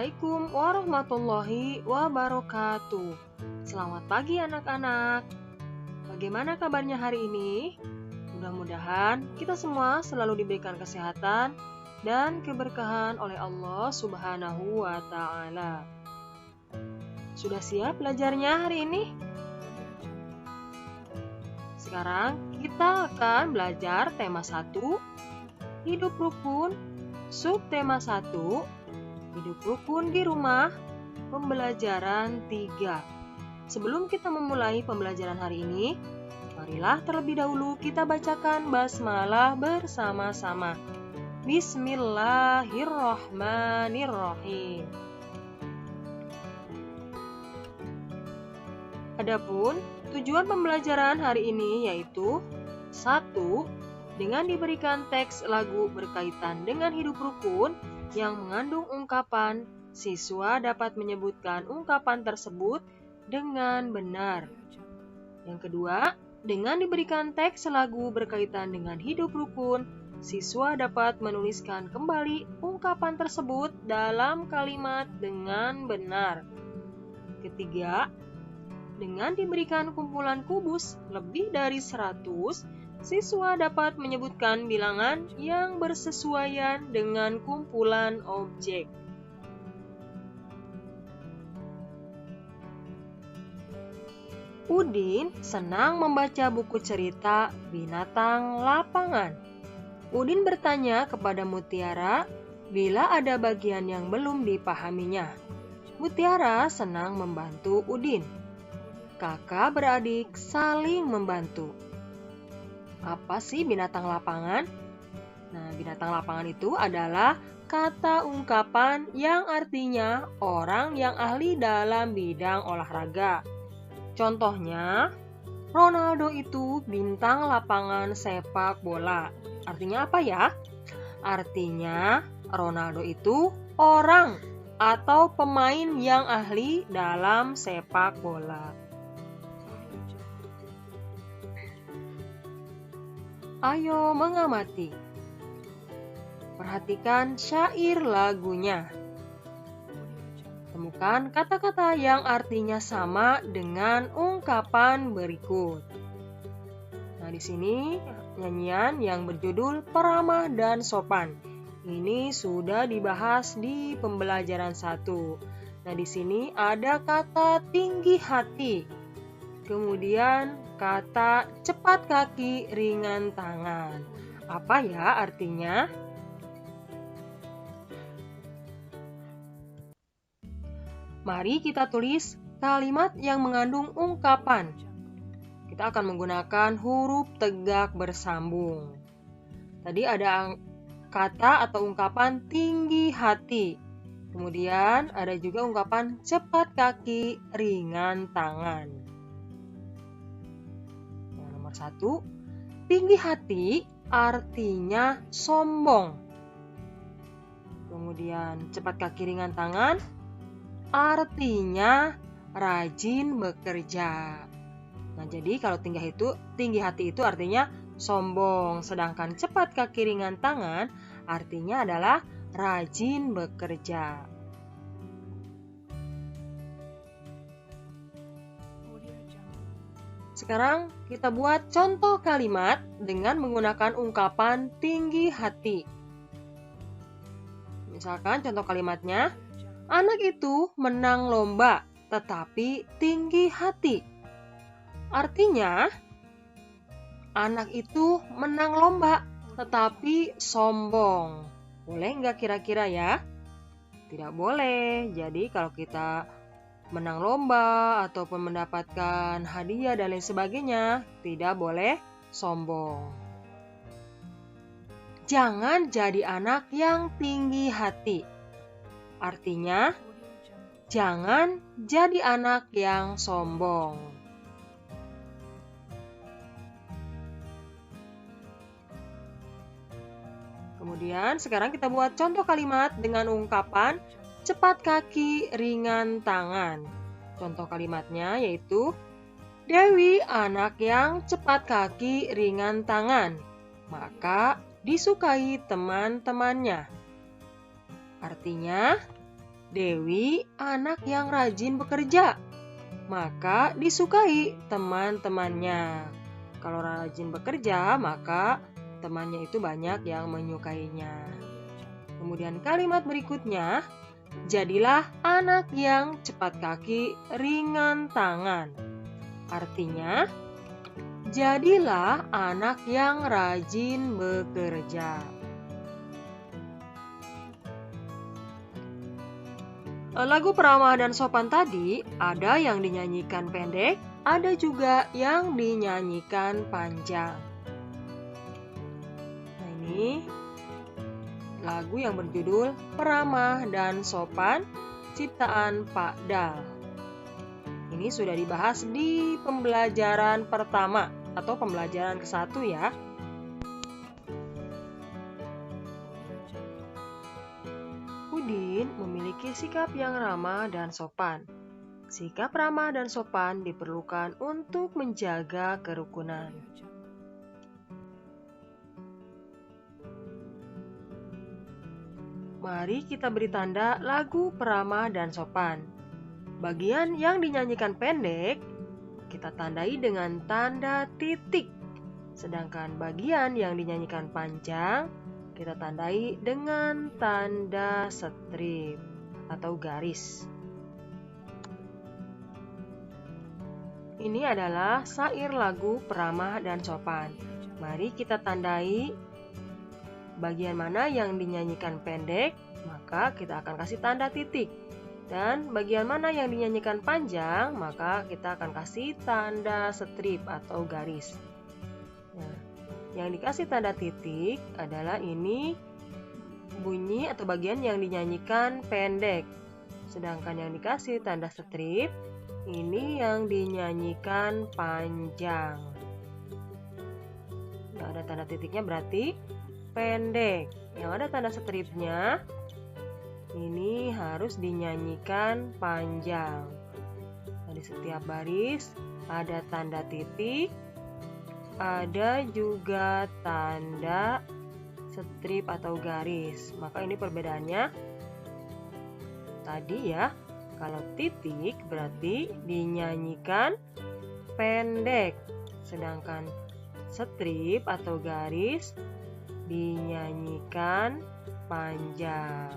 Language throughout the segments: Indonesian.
Assalamualaikum warahmatullahi wabarakatuh. Selamat pagi anak-anak. Bagaimana kabarnya hari ini? Mudah-mudahan kita semua selalu diberikan kesehatan dan keberkahan oleh Allah Subhanahu wa Ta'ala. Sudah siap belajarnya hari ini? Sekarang kita akan belajar tema 1, hidup rukun, subtema 1, hidup rukun di rumah, pembelajaran 3. Sebelum kita memulai pembelajaran hari ini, marilah terlebih dahulu kita bacakan basmalah bersama-sama. Bismillahirrahmanirrahim. Adapun tujuan pembelajaran hari ini yaitu 1. Dengan diberikan teks lagu berkaitan dengan hidup rukun yang mengandung ungkapan, siswa dapat menyebutkan ungkapan tersebut dengan benar. Yang kedua, dengan diberikan teks lagu berkaitan dengan hidup rukun, siswa dapat menuliskan kembali ungkapan tersebut dalam kalimat dengan benar. Ketiga, dengan diberikan kumpulan kubus lebih dari 100, siswa dapat menyebutkan bilangan yang bersesuaian dengan kumpulan objek. Udin senang membaca buku cerita binatang lapangan. Udin bertanya kepada Mutiara bila ada bagian yang belum dipahaminya. Mutiara senang membantu Udin. Kakak beradik saling membantu. Apa sih binatang lapangan? Nah, binatang lapangan itu adalah kata ungkapan yang artinya orang yang ahli dalam bidang olahraga. Contohnya, Ronaldo itu bintang lapangan sepak bola. Artinya apa ya? Artinya Ronaldo itu orang atau pemain yang ahli dalam sepak bola. Ayo mengamati. Perhatikan syair lagunya. Temukan kata-kata yang artinya sama dengan ungkapan berikut. Nah, di sini nyanyian yang berjudul Peramah dan Sopan. Ini sudah dibahas di pembelajaran 1. Nah, di sini ada kata tinggi hati. Kemudian kata cepat kaki, ringan tangan. Apa ya artinya? Mari kita tulis kalimat yang mengandung ungkapan. Kita akan menggunakan huruf tegak bersambung. Tadi ada kata atau ungkapan tinggi hati. Kemudian ada juga ungkapan cepat kaki, ringan tangan. 1. Tinggi hati artinya sombong. Kemudian cepat kaki ringan tangan artinya rajin bekerja. Nah, jadi kalau tinggi hati itu artinya sombong, sedangkan cepat kaki ringan tangan artinya adalah rajin bekerja. Sekarang kita buat contoh kalimat dengan menggunakan ungkapan tinggi hati. Misalkan contoh kalimatnya, anak itu menang lomba tetapi tinggi hati. Artinya, anak itu menang lomba tetapi sombong. Boleh nggak kira-kira ya? Tidak boleh. Jadi kalau kita menang lomba ataupun mendapatkan hadiah dan lain sebagainya, tidak boleh sombong. Jangan jadi anak yang tinggi hati. Artinya, jangan jadi anak yang sombong. Kemudian sekarang kita buat contoh kalimat dengan ungkapan cepat kaki, ringan tangan. Contoh kalimatnya yaitu, Dewi anak yang cepat kaki, ringan tangan, maka disukai teman-temannya. Artinya, Dewi anak yang rajin bekerja, maka disukai teman-temannya. Kalau rajin bekerja, maka temannya itu banyak yang menyukainya. Kemudian kalimat berikutnya, jadilah anak yang cepat kaki, ringan tangan. Artinya, jadilah anak yang rajin bekerja. Lagu Peramah dan Sopan tadi ada yang dinyanyikan pendek, ada juga yang dinyanyikan panjang. Nah, ini lagu yang berjudul Peramah dan Sopan ciptaan Pak Dal. Ini sudah dibahas di pembelajaran pertama atau pembelajaran ke-1 ya. Udin memiliki sikap yang ramah dan sopan. Sikap ramah dan sopan diperlukan untuk menjaga kerukunan. Mari kita beri tanda lagu Peramah dan Sopan. Bagian yang dinyanyikan pendek, kita tandai dengan tanda titik. Sedangkan bagian yang dinyanyikan panjang, kita tandai dengan tanda strip atau garis. Ini adalah syair lagu Peramah dan Sopan. Mari kita tandai bagian mana yang dinyanyikan pendek, maka kita akan kasih tanda titik. Dan bagian mana yang dinyanyikan panjang, maka kita akan kasih tanda strip atau garis. Nah, yang dikasih tanda titik adalah ini bunyi atau bagian yang dinyanyikan pendek. Sedangkan yang dikasih tanda strip, ini yang dinyanyikan panjang. Yang ada tanda titiknya berarti pendek. Yang ada tanda stripnya, ini harus dinyanyikan panjang. Di setiap baris ada tanda titik, ada juga tanda strip atau garis. Maka ini perbedaannya tadi ya. Kalau titik berarti dinyanyikan pendek, sedangkan strip atau garis dinyanyikan panjang.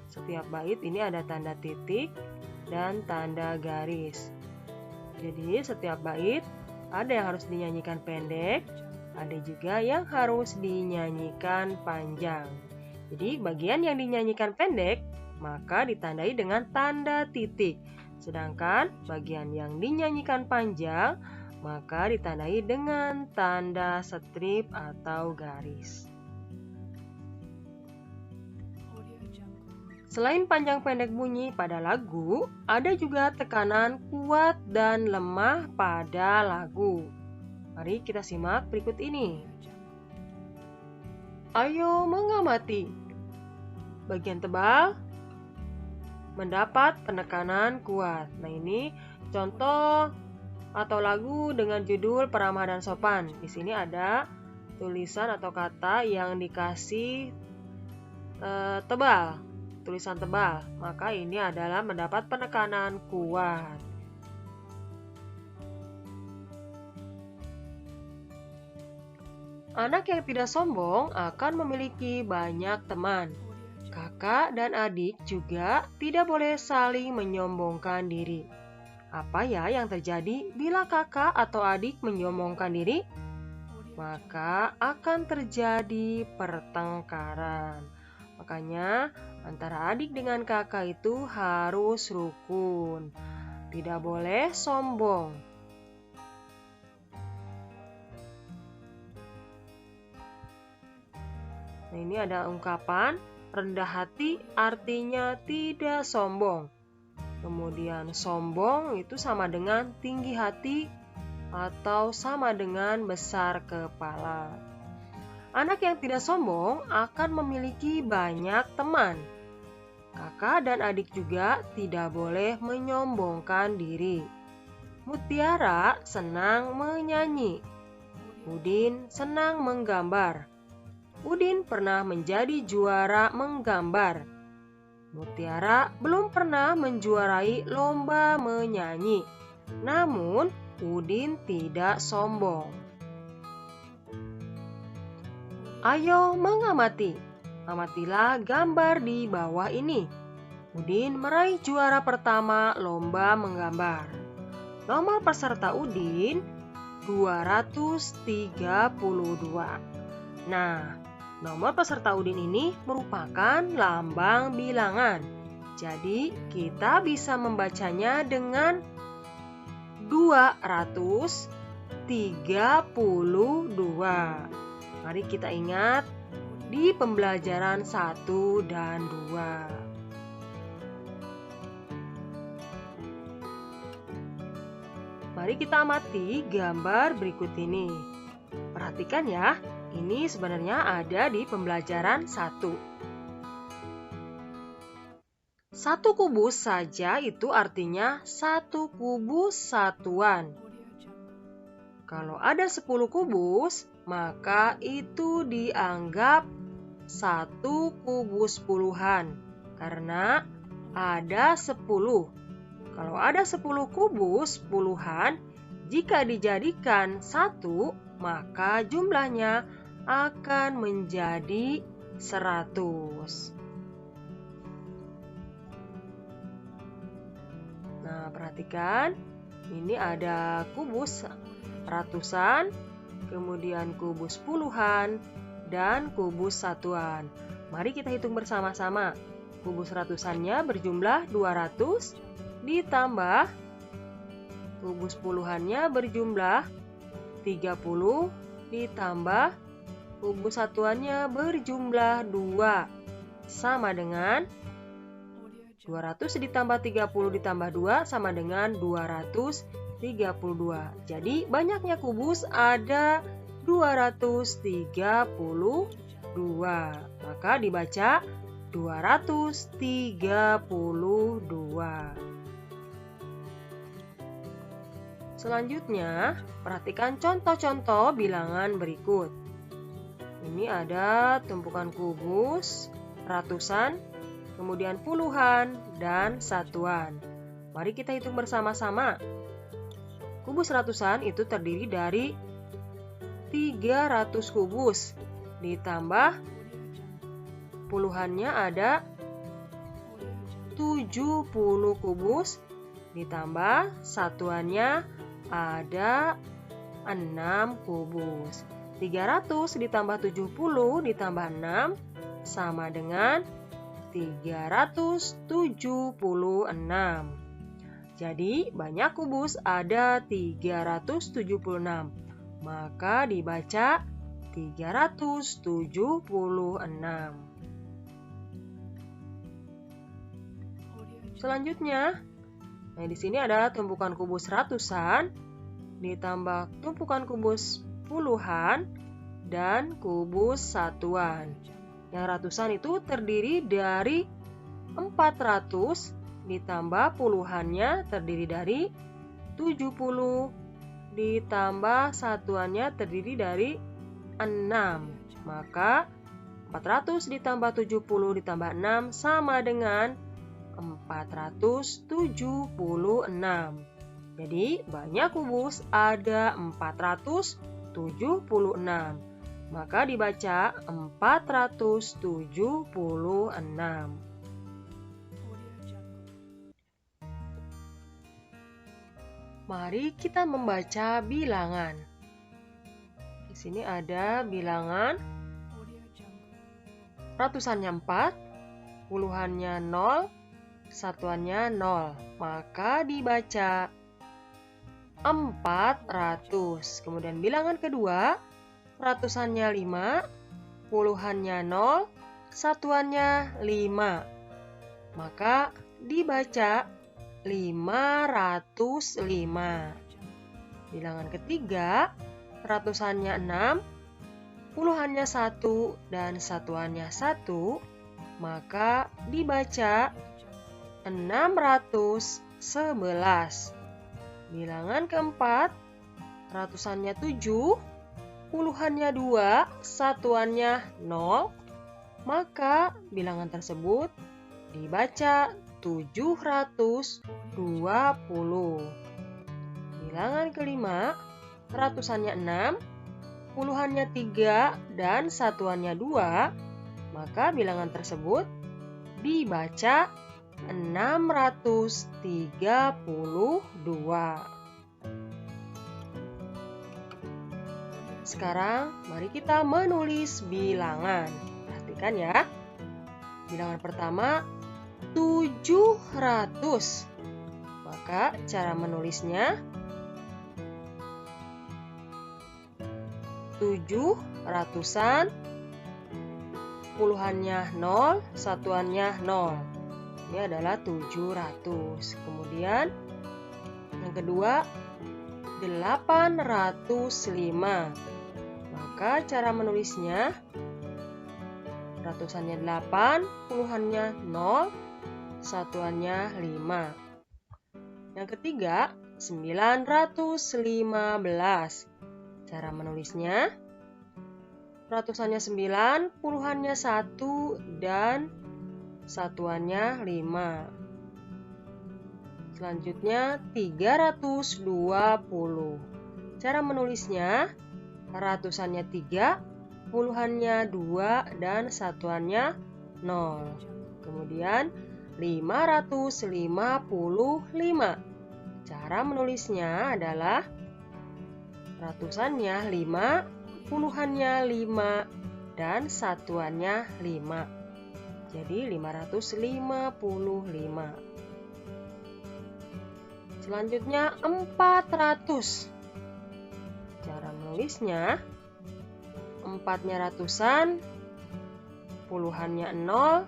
Setiap bait ini ada tanda titik dan tanda garis. Jadi setiap bait ada yang harus dinyanyikan pendek, ada juga yang harus dinyanyikan panjang. Jadi bagian yang dinyanyikan pendek maka ditandai dengan tanda titik. Sedangkan bagian yang dinyanyikan panjang maka ditandai dengan tanda strip atau garis. Selain panjang pendek bunyi pada lagu, ada juga tekanan kuat dan lemah pada lagu. Mari kita simak berikut ini. Ayo mengamati. Bagian tebal mendapat penekanan kuat. Nah, ini contoh atau lagu dengan judul Peramah dan Sopan. Di sini ada tulisan atau kata yang dikasih tebal. Tulisan tebal, maka ini adalah mendapat penekanan kuat. Anak yang tidak sombong akan memiliki banyak teman. Kakak dan adik juga tidak boleh saling menyombongkan diri. Apa ya yang terjadi bila kakak atau adik menyombongkan diri? Maka akan terjadi pertengkaran. Makanya antara adik dengan kakak itu harus rukun. Tidak boleh sombong. Nah, ini ada ungkapan rendah hati artinya tidak sombong. Kemudian sombong itu sama dengan tinggi hati atau sama dengan besar kepala. Anak yang tidak sombong akan memiliki banyak teman. Kakak dan adik juga tidak boleh menyombongkan diri. Mutiara senang menyanyi. Udin senang menggambar. Udin pernah menjadi juara menggambar. Mutiara belum pernah menjuarai lomba menyanyi. Namun, Udin tidak sombong. Ayo mengamati. Amatilah gambar di bawah ini. Udin meraih juara pertama lomba menggambar. Nomor peserta Udin 232. Nah, nomor peserta Udin ini merupakan lambang bilangan. Jadi, kita bisa membacanya dengan 232. Mari kita ingat di pembelajaran 1 dan 2. Mari kita amati gambar berikut ini. Perhatikan ya, ini sebenarnya ada di pembelajaran 1. Satu kubus saja itu artinya satu kubus satuan. Kalau ada 10 kubus, maka itu dianggap satu kubus puluhan, karena ada 10. Kalau ada 10 kubus puluhan, jika dijadikan 1, maka jumlahnya akan menjadi 100. Nah, perhatikan, ini ada kubus ratusan, kemudian kubus puluhan, dan kubus satuan. Mari kita hitung bersama-sama. Kubus ratusannya berjumlah 200, ditambah kubus puluhannya berjumlah 30, ditambah kubus satuannya berjumlah 2, sama dengan 200 ditambah 30 ditambah 2 sama dengan 232. Jadi banyaknya kubus ada 232. Maka dibaca 232. Selanjutnya, perhatikan contoh-contoh bilangan berikut. Ini ada tumpukan kubus, ratusan, kemudian puluhan, dan satuan. Mari kita hitung bersama-sama. Kubus ratusan itu terdiri dari 300 kubus, ditambah puluhannya ada 70 kubus, ditambah satuannya ada 6 kubus. 300 ditambah 70 ditambah 6 sama dengan 376. Jadi banyak kubus ada 376. Maka dibaca 376. Selanjutnya, di sini ada tumpukan kubus ratusan, ditambah tumpukan kubus puluhan, dan kubus satuan. Yang ratusan itu terdiri dari 400, ditambah puluhannya terdiri dari 70, ditambah satuannya terdiri dari 6. Maka 400 ditambah 70 ditambah 6 sama dengan 476. Jadi banyak kubus ada 476. Maka dibaca 476. Mari kita membaca bilangan. Di sini ada bilangan ratusannya 4, puluhannya 0, satuannya 0. Maka dibaca 400. Kemudian bilangan kedua, ratusannya 5, puluhannya 0, satuannya 5. Maka dibaca 505. Bilangan ketiga, ratusannya 6, puluhannya 1, dan satuannya 1. Maka dibaca 611. Bilangan keempat, ratusannya 7, puluhannya 2, satuannya 0, maka bilangan tersebut dibaca 720. Bilangan kelima, ratusannya 6, puluhannya 3, dan satuannya 2, maka bilangan tersebut dibaca 632. Sekarang mari kita menulis bilangan. Perhatikan ya. Bilangan pertama 700. Maka cara menulisnya 7 ratusan, puluhannya 0, satuannya 0. Ini adalah 700. Kemudian yang kedua 805. Maka cara menulisnya ratusannya 8, puluhannya 0, satuannya 5. Yang ketiga 915. Cara menulisnya ratusannya 9, puluhannya 1, dan satuannya 5. Selanjutnya 320. Cara menulisnya ratusannya 3, puluhannya 2, dan satuannya 0. Kemudian 555. Cara menulisnya adalah ratusannya 5, puluhannya 5, dan satuannya 5. Jadi 555. Selanjutnya 400. Cara menulisnya 4-nya ratusan, puluhannya 0,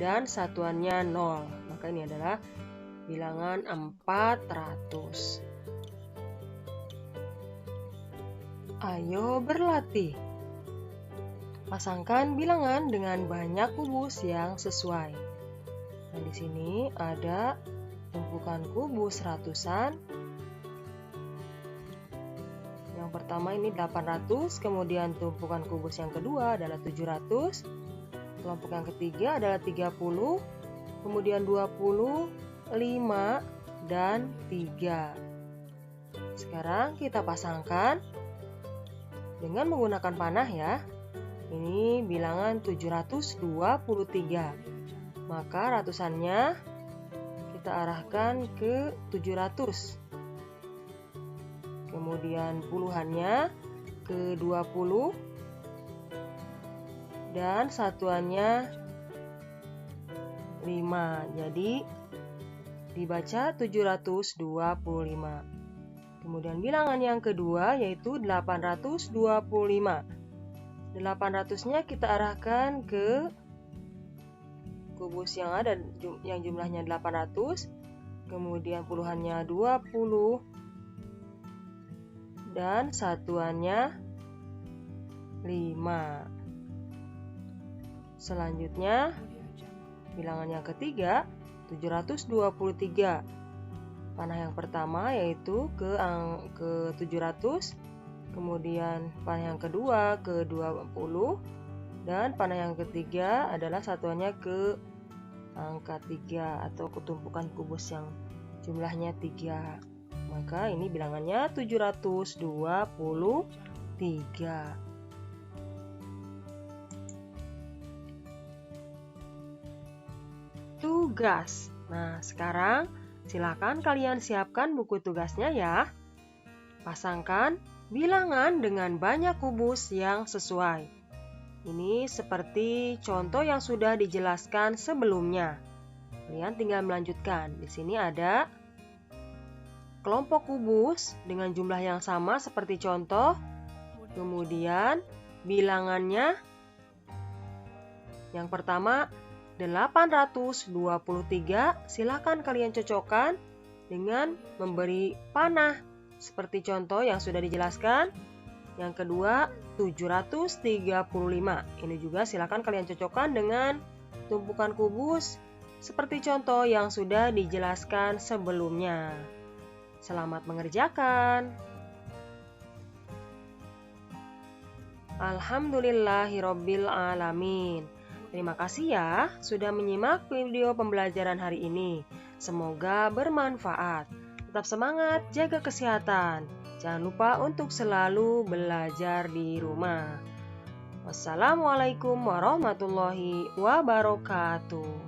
dan satuannya 0. Maka ini adalah bilangan 400. Ayo berlatih. Pasangkan bilangan dengan banyak kubus yang sesuai. Nah, di sini ada tumpukan kubus ratusan. Yang pertama ini 800, kemudian tumpukan kubus yang kedua adalah 700. Kelompok yang ketiga adalah 30, kemudian 20, 5, dan 3. Sekarang kita pasangkan dengan menggunakan panah ya. Ini bilangan 723. Maka ratusannya kita arahkan ke 700. Kemudian puluhannya ke 20. Dan satuannya 5. Jadi dibaca 725. Kemudian bilangan yang kedua yaitu 825. 800-nya kita arahkan ke kubus yang ada yang jumlahnya 800, kemudian puluhannya 20, dan satuannya 5. Selanjutnya bilangan yang ketiga 723. Panah yang pertama yaitu ke 700, kemudian panah yang kedua ke 20, dan panah yang ketiga adalah satuannya ke angka 3 atau ketumpukan kubus yang jumlahnya 3. Maka ini bilangannya 723. Tugas. Nah, sekarang silakan kalian siapkan buku tugasnya ya. Pasangkan bilangan dengan banyak kubus yang sesuai. Ini seperti contoh yang sudah dijelaskan sebelumnya. Kalian tinggal melanjutkan. Di sini ada kelompok kubus dengan jumlah yang sama seperti contoh. Kemudian bilangannya yang pertama 823. Silakan kalian cocokkan dengan memberi panah seperti contoh yang sudah dijelaskan. Yang kedua 735. Ini juga silakan kalian cocokkan dengan tumpukan kubus seperti contoh yang sudah dijelaskan sebelumnya. Selamat mengerjakan. Alhamdulillahirabbil alamin. Terima kasih ya sudah menyimak video pembelajaran hari ini. Semoga bermanfaat. Tetap semangat, jaga kesehatan. Jangan lupa untuk selalu belajar di rumah. Wassalamualaikum warahmatullahi wabarakatuh.